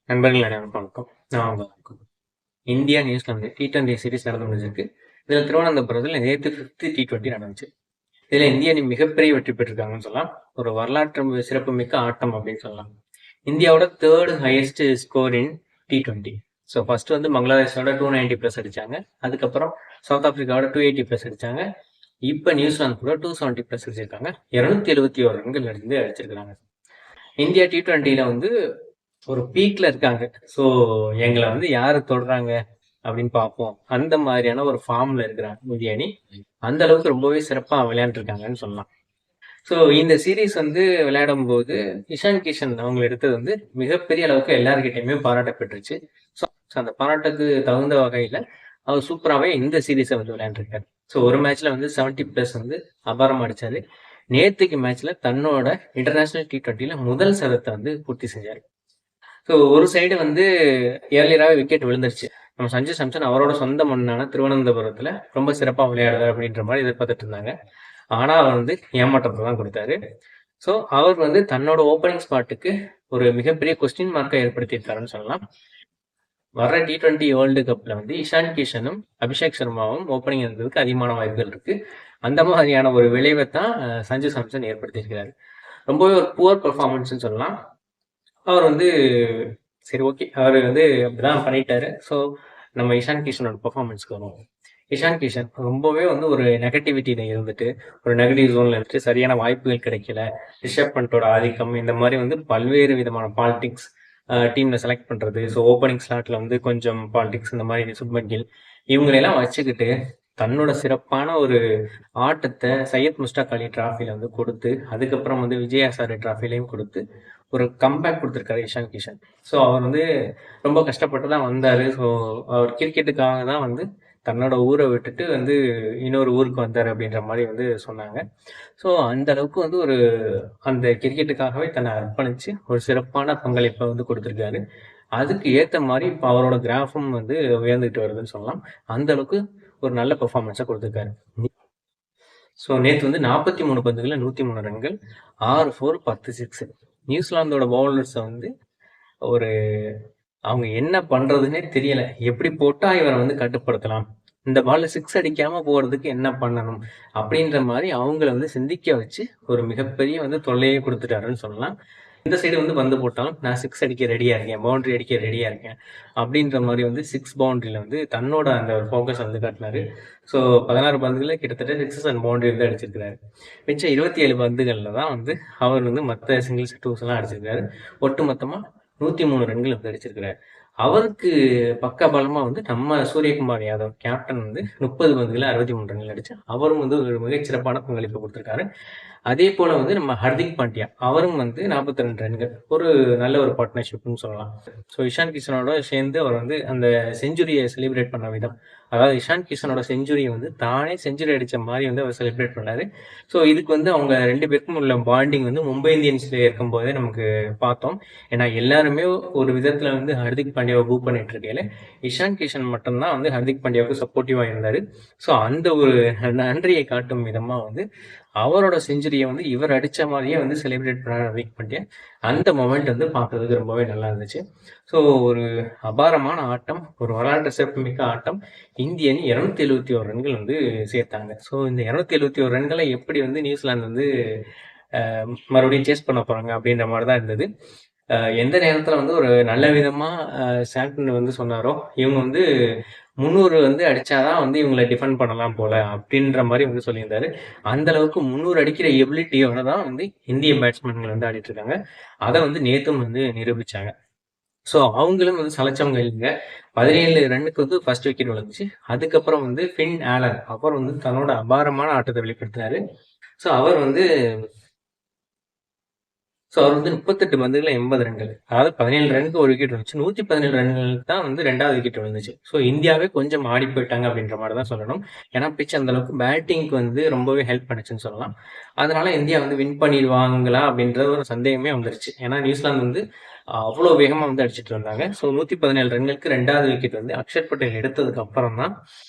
நண்பர்கள் அனைவருக்கும் வணக்கம். நான் உங்க வணக்கம். இந்தியா நியூசிலாந்து T20 சீரிஸ் நடந்து முடிஞ்சிருக்கு. இதுல திருவனந்தபுரத்தில் நேற்று 5th T20 நடந்துச்சு. இதுல இந்திய அணி மிகப்பெரிய வெற்றி பெற்றிருக்காங்கன்னு சொல்லலாம். ஒரு வரலாற்று சிறப்புமிக்க ஆட்டம் அப்படின்னு சொல்லலாம். இந்தியாவோட third highest score in T20. So first வந்து பங்களாதேஷோட 290+ அடிச்சாங்க. அதுக்கப்புறம் சவுத் ஆப்பிரிக்காவோட 280+ அடிச்சாங்க. இப்ப நியூசிலாந்து கூட 270+ அடிச்சிருக்காங்க. 271 ரன்கள் இருந்து அடிச்சிருக்காங்க. இந்தியா T20ல வந்து ஒரு பீக்ல இருக்காங்க. ஸோ எங்களை வந்து யாரு தொடுறாங்க அப்படின்னு பார்ப்போம். அந்த மாதிரியான ஒரு ஃபார்ம்ல இருக்கிறாங்க இந்திய அணி. அந்த அளவுக்கு ரொம்பவே சிறப்பா விளையாண்டுருக்காங்கன்னு சொல்லலாம். ஸோ இந்த சீரீஸ் வந்து விளையாடும் போது இஷான் கிஷன் அவங்க எடுத்தது வந்து மிகப்பெரிய அளவுக்கு எல்லாருக்கிட்டையுமே பாராட்டப்பட்டுருச்சு. ஸோ அந்த பாராட்டுக்கு தகுந்த வகையில அவர் சூப்பராகவே இந்த சீரீஸை வந்து விளையாண்டுருக்காரு. ஸோ ஒரு மேட்ச்ல வந்து 70+ வந்து அபாரம் அடிச்சாரு. நேத்துக்கு மேட்ச்ல தன்னோட இன்டர்நேஷனல் T20ல முதல் சதத்தை வந்து பூர்த்தி செஞ்சாரு. ஸோ ஒரு சைடு வந்து ஏர்லியராகவே விக்கெட் விழுந்துருச்சு. நம்ம சஞ்சு சாம்சன் அவரோட சொந்த மண்ணான திருவனந்தபுரத்துல ரொம்ப சிறப்பாக விளையாடுவார் அப்படின்ற மாதிரி எதிர்பார்த்துட்டு இருந்தாங்க. ஆனா அவர் வந்து ஏமாற்றத்தை தான் கொடுத்தாரு. ஸோ அவர் வந்து தன்னோட ஓப்பனிங் ஸ்பாட்டுக்கு ஒரு மிகப்பெரிய கொஸ்டின் மார்க்கை ஏற்படுத்தியிருக்காருன்னு சொல்லலாம். வர்ற T20 வேர்ல்டு கப்ல வந்து இஷான் கிஷனும் அபிஷேக் சர்மாவும் ஓப்பனிங் இருந்ததுக்கு அதிகமான வாய்ப்புகள் இருக்கு. அந்த மாதிரியான ஒரு விளைவை தான் சஞ்சு சாம்சன் ஏற்படுத்தியிருக்கிறாரு. ரொம்பவே ஒரு புவர் பெர்ஃபார்மன்ஸ்னு சொல்லலாம். அவர் வந்து சரி ஓகே அவர் வந்து அப்படிதான் பண்ணிட்டாரு. ஸோ நம்ம இஷான் கிஷனோட பெர்ஃபார்மன்ஸ்க்கு வருவோம். இஷான் கிஷன் ரொம்பவே வந்து ஒரு நெகட்டிவிட்டியில இருந்துட்டு ஒரு நெகட்டிவ் ஜோன்ல இருந்துட்டு சரியான வாய்ப்புகள் கிடைக்கல. ரிஷப் பண்டோட ஆதிக்கம் இந்த மாதிரி வந்து பல்வேறு விதமான பாலிடிக்ஸ் டீம்ல செலக்ட் பண்றது. ஸோ ஓப்பனிங் ஸ்லாட்ல வந்து கொஞ்சம் பாலிடிக்ஸ் இந்த மாதிரி சுப்மன் கில் இவங்களெல்லாம் வச்சுக்கிட்டு தன்னோட சிறப்பான ஒரு ஆட்டத்தை சையத் முஸ்டாக் அலி டிராஃபில வந்து கொடுத்து அதுக்கப்புறம் வந்து விஜய் ஹசாரே டிராஃபிலையும் கொடுத்து ஒரு கம்பேக் கொடுத்துருக்காரு இஷான் கிஷன். ஸோ அவர் வந்து ரொம்ப கஷ்டப்பட்டு தான் வந்தார். ஸோ அவர் கிரிக்கெட்டுக்காக தான் வந்து தன்னோட ஊரை விட்டுட்டு வந்து இன்னொரு ஊருக்கு வந்தார் அப்படின்ற மாதிரி வந்து சொன்னாங்க. ஸோ அந்த அளவுக்கு வந்து ஒரு அந்த கிரிக்கெட்டுக்காகவே தன்னை அர்ப்பணித்து ஒரு சிறப்பான பங்களிப்பை வந்து கொடுத்துருக்காரு. அதுக்கு ஏற்ற மாதிரி இப்போ அவரோட கிராஃபும் வந்து உயர்ந்துட்டு வருதுன்னு சொல்லலாம். அந்த அளவுக்கு ஒரு நல்ல பெர்ஃபார்மன்ஸை கொடுத்துருக்காரு. ஸோ நேற்று வந்து 43 பந்துகளில் 103 ரன்கள், 6 4 10 6. நியூசிலாந்தோட பவுலர்ஸை வந்து ஒரு அவங்க என்ன பண்றதுன்னே தெரியல. எப்படி போட்டா இவரை வந்து கட்டுப்படுத்தலாம், இந்த பால்ல 6 அடிக்காம போறதுக்கு என்ன பண்ணணும் அப்படின்ற மாதிரி அவங்கள வந்து சிந்திக்க வச்சு ஒரு மிகப்பெரிய வந்து தொல்லையே கொடுத்துட்டாருன்னு சொல்லலாம். இந்த சைடு வந்து பந்து போட்டாலும் நான் 6 அடிக்க ரெடியா இருக்கேன், பவுண்டரி அடிக்க ரெடியா இருக்கேன் அப்படின்ற மாதிரி வந்து 6 பவுண்டரியில வந்து தன்னோட அந்த ஒரு ஃபோக்கஸ் வந்து காட்டினாரு. ஸோ 16 பந்துகளில் கிட்டத்தட்ட 6 அண்ட் பவுண்டரி வந்து அடிச்சிருக்கிறாரு. மிச்சம் 27 பந்துகளில் தான் வந்து அவர் வந்து மற்ற சிங்கிள்ஸ் டூஸ் எல்லாம் அடிச்சிருக்காரு. ஒட்டு மொத்தமா 103 ரன்கள் வந்து அடிச்சிருக்கிறாரு. அவருக்கு பக்கபலமா வந்து நம்ம சூரியகுமார் யாதவ் கேப்டன் வந்து 30 பந்துகளில் 63 ரன்கள் அடிச்சு அவரும் வந்து ஒரு மிகச்சிறப்பான பங்களிப்பு கொடுத்திருக்காரு. அதே போல வந்து நம்ம ஹர்திக் பாண்டியா அவரும் வந்து 42 ரன்கள் ஒரு நல்ல ஒரு பார்ட்னர்ஷிப்னு சொல்லலாம். ஸோ இஷான் கிஷனோட சேர்ந்து அவர் வந்து அந்த செஞ்சுரியை செலிப்ரேட் பண்ண விதம், அதாவது இஷான் கிஷனோட செஞ்சுரியை வந்து தானே செஞ்சுரி அடிச்ச மாதிரி வந்து அவர் செலிப்ரேட் பண்ணாரு. ஸோ இதுக்கு வந்து அவங்க 2 பேருக்கும் உள்ள பாண்டிங் வந்து மும்பை இந்தியன்ஸ்ல இருக்கும்போதே நமக்கு பார்த்தோம். ஏன்னா எல்லாருமே ஒரு விதத்துல வந்து ஹர்திக் பாண்டியாவை பூ பண்ணிட்டு இருக்கையில இஷான் கிஷன் மட்டும்தான் வந்து ஹர்திக் பாண்டியாவுக்கு சப்போர்ட்டிவா இருந்தாரு. ஸோ அந்த ஒரு நன்றியை காட்டும் விதமா வந்து அவரோட செஞ்சுரியை வந்து இவர் அடிச்ச மாதிரியே வந்து செலிப்ரேட் பண்ண ஹர்திக் பாண்டியா. அந்த மொமெண்ட் வந்து பார்க்கறதுக்கு ரொம்பவே நல்லா இருந்துச்சு. ஸோ ஒரு அபாரமான ஆட்டம், ஒரு வரலாற்று சிறப்புமிக்க ஆட்டம். இந்திய அணி 271 ரன்கள் வந்து சேர்த்தாங்க. ஸோ இந்த 271 ரன்களை எப்படி வந்து நியூசிலாந்து வந்து மறுபடியும் சேஸ் பண்ண போறாங்க அப்படின்ற மாதிரி தான் இருந்தது. எந்த நேரத்தில் வந்து ஒரு நல்ல விதமா சாம்டன் வந்து சொன்னாரோ இவங்க வந்து 300 வந்து அடிச்சாதான் வந்து இவங்களை டிஃபெண்ட் பண்ணலாம் போல அப்படின்ற மாதிரி வந்து சொல்லியிருந்தாரு. அந்த அளவுக்கு 300 அடிக்கிற எபிலிட்டியோட தான் வந்து இந்திய பேட்ஸ்மேன்கள் வந்து ஆடிட்டு இருக்காங்க. அதை வந்து நேத்தும் வந்து நிரூபிச்சாங்க. ஸோ அவங்களும் வந்து சலைச்சவங்க இல்லைங்க. 17 ரன்னுக்கு வந்து ஃபர்ஸ்ட் விக்கெட் விழுந்துச்சு. அதுக்கப்புறம் வந்து ஃபின் ஆலன் அப்புறம் வந்து தன்னோட அபாரமான ஆட்டத்தை வெளிப்படுத்தினாரு. ஸோ அவர் வந்து 38 பந்துகளில் 80 ரன்கள், அதாவது 17 ரன்னுக்கு ஒரு விக்கெட் விழுந்துச்சு. 117 ரன்களுக்கு தான் வந்து 2வது விக்கெட் விழுந்துச்சு. ஸோ இந்தியாவே கொஞ்சம் ஆடி போயிட்டாங்க அப்படின்ற மாதிரி தான் சொல்லணும். ஏன்னா பிச் அந்த அளவுக்கு பேட்டிங்க்கு வந்து ரொம்பவே ஹெல்ப் பண்ணுச்சுன்னு சொல்லலாம். அதனால இந்தியா வந்து வின் பண்ணிடுவாங்களா அப்படின்ற ஒரு சந்தேகமே வந்துருச்சு. ஏன்னா நியூசிலாந்து வந்து அவ்வளோ வேகமாக வந்து அடிச்சிட்டு இருந்தாங்க. ஸோ 117 ரன்களுக்கு 2வது விக்கெட் வந்து அக்ஷர் பட்டேல் எடுத்ததுக்கு அப்புறம் தான்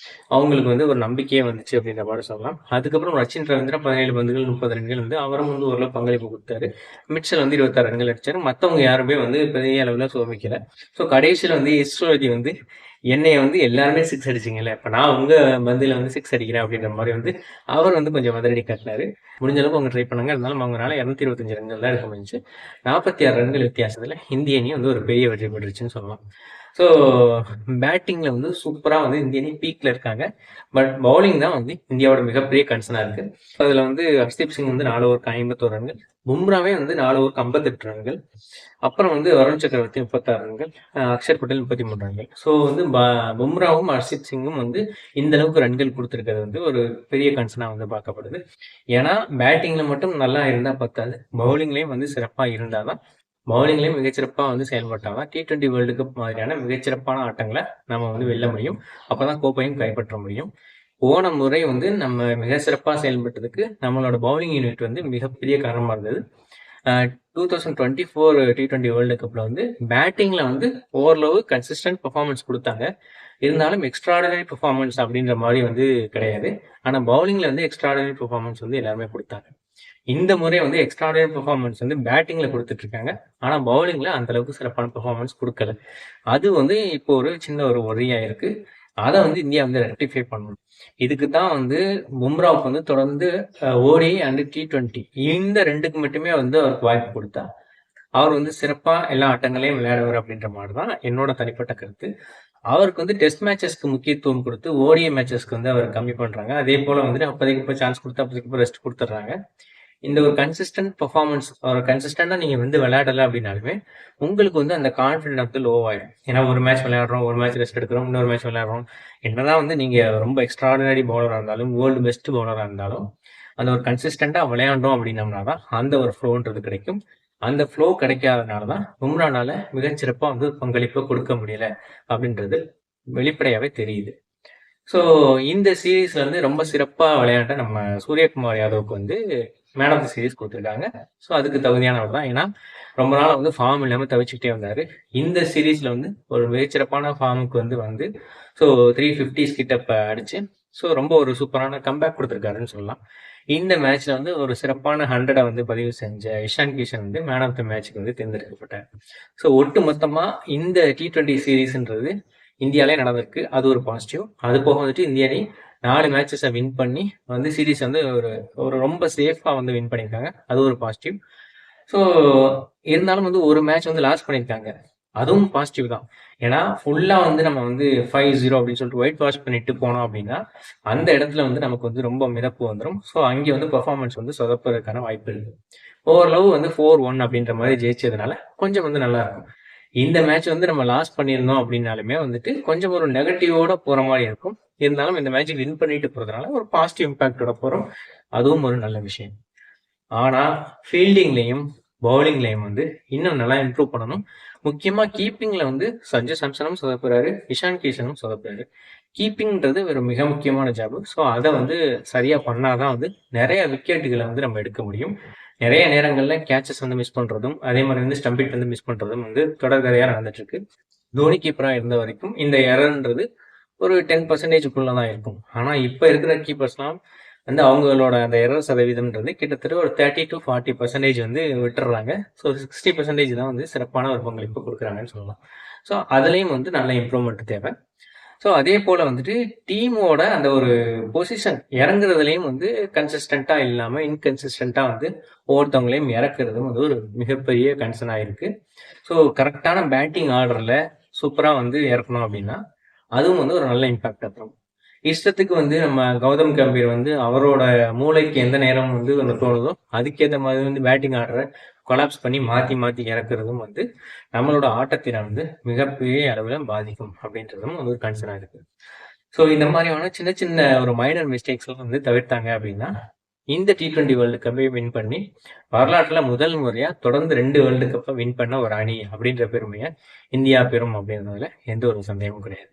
அவங்களுக்கு வந்து ஒரு நம்பிக்கையே வந்துச்சு அப்படின்ற மாதிரி சொல்லலாம். அதுக்கப்புறம் ரச்சின் ரவீந்திரா 17 பந்துகள் 30 ரன்கள் வந்து அவரும் வந்து ஓரளவு பங்களிப்பு கொடுத்தாரு. மிட்சல் வந்து 26 ரன்கள் அடிச்சாரு. மற்றவங்க யாருமே வந்து பெரிய அளவில் சோமிக்கல. ஸோ கடைசியில் வந்து இஸ்ரோதி வந்து என்னைய வந்து எல்லாருமே சிக்ஸ் அடிச்சிங்கல்ல, இப்போ நான் உங்கள் பந்தில் வந்து சிக்ஸ் அடிக்கிறேன் அப்படின்ற மாதிரி வந்து அவர் வந்து கொஞ்சம் மதுரடி காட்டினாரு. முடிஞ்ச அளவுக்கு அவங்க ட்ரை பண்ணாங்க. இருந்தாலும் அவங்களால 225 ரன்கள் தான் எடுக்க முடிஞ்சு. 46 ரன்கள் வித்தியாசத்தில் இந்திய அணி வந்து ஒரு பெரிய வெற்றி பெற்றுச்சுன்னு சொல்லலாம். ஸோ பேட்டிங்கில் வந்து சூப்பராக வந்து இந்திய அணி பீக்கில் இருக்காங்க. பட் பவுலிங் தான் வந்து இந்தியாவோட மிகப்பெரிய கன்சர்னாக இருக்குது. அதில் வந்து ஹர்ஷ்தீப் சிங் வந்து 4 ஓவருக்கு 51 ரன்கள், பும்ராவே வந்து 4 ஓவருக்கு 58 ரன்கள், அப்புறம் வந்து வருண் சக்கரவர்த்தி 36 ரன்கள், அக்ஷர் பட்டேல் 33 ரன்கள். ஸோ வந்து பும்ராவும் ஹர்ஷ்தீப் சிங்கும் வந்து இந்த அளவுக்கு ரன்கள் கொடுத்துருக்கிறது வந்து ஒரு பெரிய கன்சர்னாக வந்து பார்க்கப்படுது. ஏன்னா பேட்டிங்கில் மட்டும் நல்லா இருந்தால் பத்தாது, பவுலிங்லேயும் வந்து சிறப்பாக இருந்தால் தான், பவுலிங்லேயும் மிகச்சிறப்பாக வந்து செயல்பட்டால் தான் T20 வேர்ல்டு கப் மாதிரியான மிகச்சிறப்பான ஆட்டங்களை நம்ம வந்து வெல்ல முடியும். அப்போ தான் கோப்பையும் கைப்பற்ற முடியும். போன முறை வந்து நம்ம மிக சிறப்பாக செயல்பட்டதுக்கு நம்மளோட பவுலிங் யூனிட் வந்து மிகப்பெரிய காரணமாக இருந்தது. 2024 T20 வேர்ல்டு கப்பில் வந்து பேட்டிங்கில் வந்து ஓரளவு கன்சிஸ்டன்ட் பெர்ஃபார்மன்ஸ் கொடுத்தாங்க. இருந்தாலும் எக்ஸ்ட்ராடனரி பெர்ஃபார்மன்ஸ் அப்படின்ற மாதிரி வந்து கிடையாது. ஆனால் பவுலிங்கில் வந்து எக்ஸ்ட்ராடனரி பெர்ஃபார்மன்ஸ் வந்து எல்லாருமே கொடுத்தாங்க. இந்த முறை வந்து எக்ஸ்ட்ராடனரி பெர்ஃபார்மன்ஸ் வந்து பேட்டிங்கில் கொடுத்துட்டு இருக்காங்க. ஆனால் பவுலிங்கில் அந்த அளவுக்கு சிறப்பான பெர்ஃபார்மன்ஸ் கொடுக்கல. அது வந்து இப்போ ஒரு சின்ன ஒரு ஒரியாக இருக்கு. அதை வந்து இந்தியா வந்து ரெக்டிஃபை பண்ணணும். இதுக்கு தான் வந்து பும்ராவுக்கு வந்து தொடர்ந்து ஓடி அண்ட் T20 இந்த ரெண்டுக்கு மட்டுமே வந்து அவருக்கு வாய்ப்பு கொடுத்தா அவர் வந்து சிறப்பாக எல்லா ஆட்டங்களையும் விளையாடுவார் அப்படின்ற மாதிரி தான் என்னோட தனிப்பட்ட கருத்து. அவருக்கு வந்து டெஸ்ட் மேட்சஸ்க்கு முக்கியத்துவம் கொடுத்து ஓடிஐ மேட்சஸ்க்கு வந்து அவர் கம்மி பண்ணுறாங்க. அதே போல் வந்துட்டு அப்போதைக்கு இப்போ சான்ஸ் கொடுத்து அப்போதைக்கு இப்போ ரெஸ்ட் கொடுத்துட்றாங்க. இந்த ஒரு கன்சிஸ்டன்ட் பெர்ஃபார்மன்ஸ் ஒரு கன்சிஸ்டண்டாக நீங்கள் வந்து விளையாடலை அப்படின்னாலுமே உங்களுக்கு வந்து அந்த கான்ஃபிடென்ட் வந்து லோ ஆகிடும். ஏன்னா ஒரு மேட்ச் விளையாடுறோம், ஒரு மேட்ச் ரெஸ்ட் எடுக்கிறோம், இன்னொரு மேட்ச் விளையாடுறோம். என்னதான் வந்து நீங்கள் ரொம்ப எக்ஸ்ட்ராடினரி பவுலராக இருந்தாலும், வேர்ல்டு பெஸ்ட் பவுலராக இருந்தாலும், அந்த ஒரு கன்சிஸ்டண்டாக விளையாண்டோம் அப்படின்னம்னா தான் அந்த ஒரு ஃப்ளோன்றது கிடைக்கும். அந்த ஃப்ளோ கிடைக்காதனால தான் பும்ரானால மிகச்சிறப்பாக வந்து பங்களிப்பு கொடுக்க முடியல அப்படின்றது வெளிப்படையாகவே தெரியுது. ஸோ இந்த சீரீஸ்ல வந்து ரொம்ப சிறப்பாக விளையாண்ட நம்ம சூரியகுமார் யாதவுக்கு வந்து மேன் ஆஃப் தி சீரீஸ் கொடுத்துருக்காங்க. ஸோ அதுக்கு தகுதியானவர் தான். ஏன்னா ரொம்ப நாள் வந்து ஃபார்ம் இல்லாமல் தவிச்சுக்கிட்டே வந்தார். இந்த சீரீஸில் வந்து ஒரு மிகச்சிறப்பான ஃபார்முக்கு வந்து ஸோ 350s கிட்ட அடிச்சு ஸோ ரொம்ப ஒரு சூப்பரான கம்பேக் கொடுத்துருக்காருன்னு சொல்லலாம். இந்த மேட்ச்ல வந்து ஒரு சிறப்பான 100 வந்து பதிவு செஞ்ச இஷான் கிஷன் வந்து மேன் ஆஃப் த மேட்ச்க்கு வந்து தேர்ந்தெடுக்கப்பட்டார். ஸோ ஒட்டு மொத்தமாக இந்த T20 சீரீஸ்ன்றது இந்தியாவிலே நடந்திருக்கு. அது ஒரு பாசிட்டிவ். அது போக வந்துட்டு இந்திய அணி 4 மேட்சஸை வின் பண்ணி வந்து சீரீஸ் வந்து ஒரு ரொம்ப சேஃபாக வந்து வின் பண்ணியிருக்காங்க. அது ஒரு பாசிட்டிவ். ஸோ இருந்தாலும் வந்து ஒரு மேட்ச் வந்து லாஸ் பண்ணியிருக்காங்க. அதுவும் பாசிட்டிவ் தான். ஏன்னா ஃபுல்லாக வந்து நம்ம வந்து 5-0 அப்படின்னு சொல்லிட்டு ஒயிட் வாஷ் பண்ணிட்டு போனோம் அப்படின்னா அந்த இடத்துல வந்து நமக்கு வந்து ரொம்ப மிதப்பு வந்துடும். ஸோ அங்கே வந்து பெர்ஃபார்மன்ஸ் வந்து சொதப்புறதுக்கான வாய்ப்பு இருக்கு. ஓவரளவு வந்து 4-1 அப்படின்ற மாதிரி ஜெயிச்சதுனால கொஞ்சம் வந்து நல்லா இருக்கும். இந்த மேட்ச் வந்து நம்ம லாஸ் பண்ணியிருந்தோம் அப்படின்னாலுமே வந்துட்டு கொஞ்சம் ஒரு நெகட்டிவோட போற மாதிரி இருக்கும். இருந்தாலும் இந்த மேட்ச் வின் பண்ணிட்டு போறதுனால ஒரு பாசிட்டிவ் இம்பாக்டோட போறோம். அதுவும் ஒரு நல்ல விஷயம். ஆனா ஃபீல்டிங்லையும் பவுலிங்லையும் வந்து இன்னும் நல்லா இம்ப்ரூவ் பண்ணணும். முக்கியமா கீப்பிங்ல வந்து சஞ்சு சாம்சனும் சொதப்புறாரு, இஷான் கிஷனும் சொதப்புறாரு. கீப்பிங்ன்றது ஒரு மிக முக்கியமான ஜாப். ஸோ அதை வந்து சரியா பண்ணாதான் வந்து நிறைய விக்கெட்டுகளை வந்து நம்ம எடுக்க முடியும். நிறைய நேரங்களில் கேட்சஸ் வந்து மிஸ் பண்ணுறதும் அதே மாதிரி வந்து ஸ்டம்பிட் வந்து மிஸ் பண்ணுறதும் வந்து தொடர்கதையாக நடந்துட்டு இருக்கு. தோனி கீப்பராக இருந்த வரைக்கும் இந்த எரர்ன்றது ஒரு 10% தான் இருக்கும். ஆனால் இப்போ இருக்கிற கீப்பர்ஸ்லாம் வந்து அவங்களோட அந்த எரர் சதவீதம்ன்றது கிட்டத்தட்ட ஒரு 30 to 40% வந்து விட்டுறாங்க. ஸோ 60% தான் வந்து சிறப்பான ஒரு பங்களிப்பு கொடுக்குறாங்கன்னு சொல்லலாம். ஸோ அதுலேயும் வந்து நல்ல இம்ப்ரூவ்மெண்ட் தேவை. ஸோ அதே போல் வந்துட்டு டீமோட அந்த ஒரு பொசிஷன் இறங்குறதுலையும் வந்து கன்சிஸ்டண்ட்டாக இல்லாமல் இன்கன்சிஸ்டண்ட்டாக வந்து ஒவ்வொருத்தவங்களையும் இறக்குறதும் வந்து ஒரு மிகப்பெரிய கன்சர்னாக இருக்குது. ஸோ கரெக்டான பேட்டிங் ஆர்டரில் சூப்பராக வந்து இறக்கணும் அப்படின்னா அதுவும் வந்து ஒரு நல்ல இம்பாக்டாக தரும். இஷ்டத்துக்கு வந்து நம்ம கௌதம் கம்பீர் வந்து அவரோட மூளைக்கு எந்த நேரம் வந்து ஒன்று தோணுதோ அதுக்கேற்ற மாதிரி வந்து பேட்டிங் ஆர்டரை கொலாப்ஸ் பண்ணி மாற்றி இறக்குறதும் வந்து நம்மளோட ஆட்டத்தினை வந்து மிகப்பெரிய அளவில் பாதிக்கும் அப்படின்றதும் வந்து ஒரு கன்சர்னாக இருக்குது. ஸோ இந்த மாதிரியான சின்ன சின்ன ஒரு மைனர் மிஸ்டேக்ஸ்லாம் வந்து தவிர்த்தாங்க அப்படின்னா இந்த T20 வேர்ல்டு கப்பை வின் பண்ணி வரலாற்றில் முதல் முறையாக தொடர்ந்து 2 வேர்ல்டு கப்பை வின் பண்ண ஒரு அணி அப்படின்ற பெருமையை இந்தியா பெறும் அப்படின்றதுல எந்த ஒரு சந்தேகமும் கிடையாது.